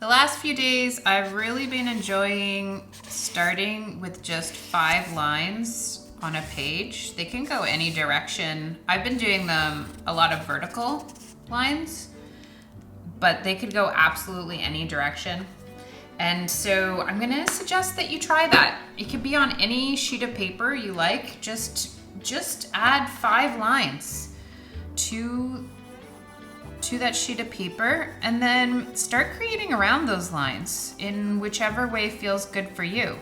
The last few days, I've really been enjoying starting with just 5 lines on a page. They can go any direction. I've been doing them a lot of vertical lines, but they could go absolutely any direction. And so I'm gonna suggest that you try that. It could be on any sheet of paper you like. Just add 5 lines to that sheet of paper and then start creating around those lines in whichever way feels good for you.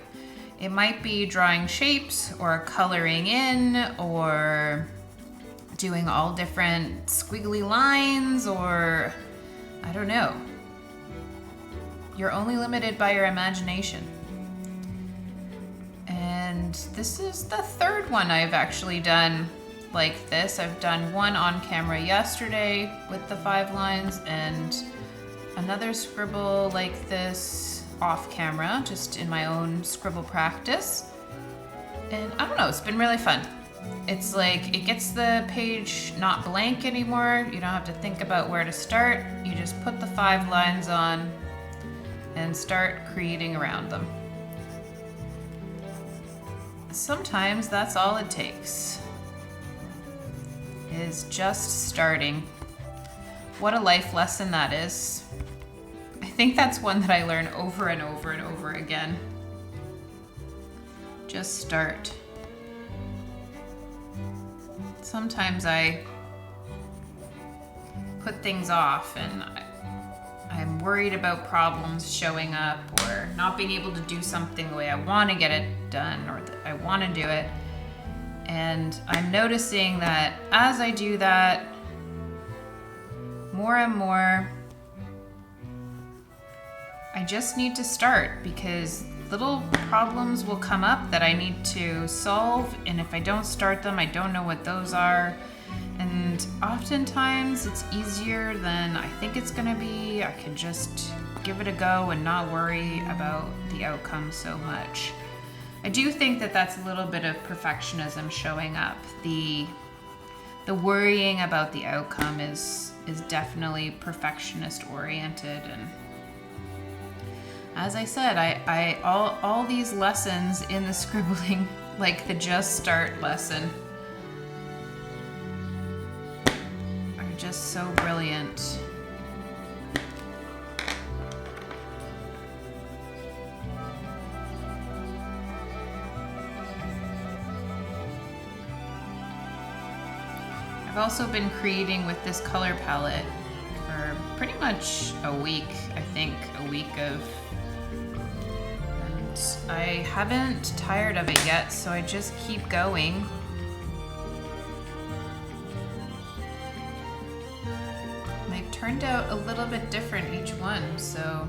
It might be drawing shapes or coloring in or doing all different squiggly lines, or I don't know. You're only limited by your imagination. And this is the 3rd one I've actually done like this. I've done one on camera yesterday with the 5 lines and another scribble like this off camera, just in my own scribble practice. And I don't know, it's been really fun. It's like, it gets the page not blank anymore. You don't have to think about where to start. You just put the 5 lines on and start creating around them. Sometimes that's all it takes, is just starting. What a life lesson that is. I think that's one that I learn over and over and over again. Just start. Sometimes I put things off and I'm worried about problems showing up or not being able to do something the way I want to get it done, or that I want to do it. And I'm noticing that as I do that, more and more, I just need to start, because little problems will come up that I need to solve. And if I don't start them, I don't know what those are. And oftentimes it's easier than I think it's gonna be. I can just give it a go and not worry about the outcome so much. I do think that that's a little bit of perfectionism showing up. The worrying about the outcome is definitely perfectionist oriented. And as I said, I all these lessons in the scribbling, like the just start lesson, are just so brilliant. I've also been creating with this color palette for pretty much a week, I think, a week of, and I haven't tired of it yet, so I just keep going. And they've turned out a little bit different each one, so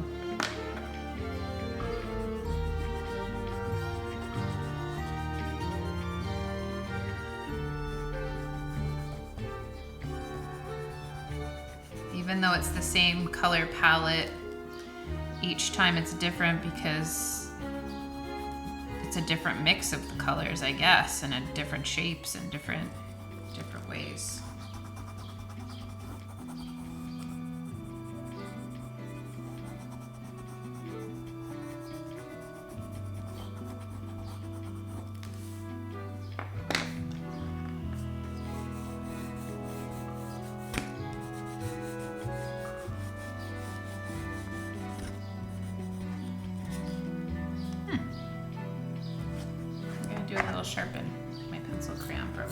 even though it's the same color palette, each time it's different because it's a different mix of the colors, I guess, and different shapes and different ways. Do a little sharpen. My pencil crayon broke.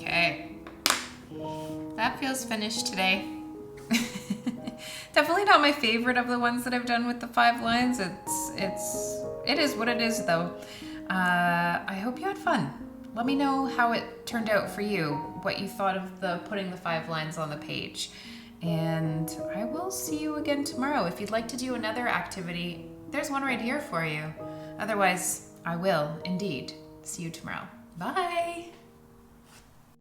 Okay, that feels finished today. Definitely not my favorite of the ones that I've done with the 5 lines. It is what it is though. I hope you had fun. Let me know how it turned out for you, what you thought of putting the 5 lines on the page. And I will see you again tomorrow. If you'd like to do another activity, there's one right here for you. Otherwise, I will indeed see you tomorrow. Bye.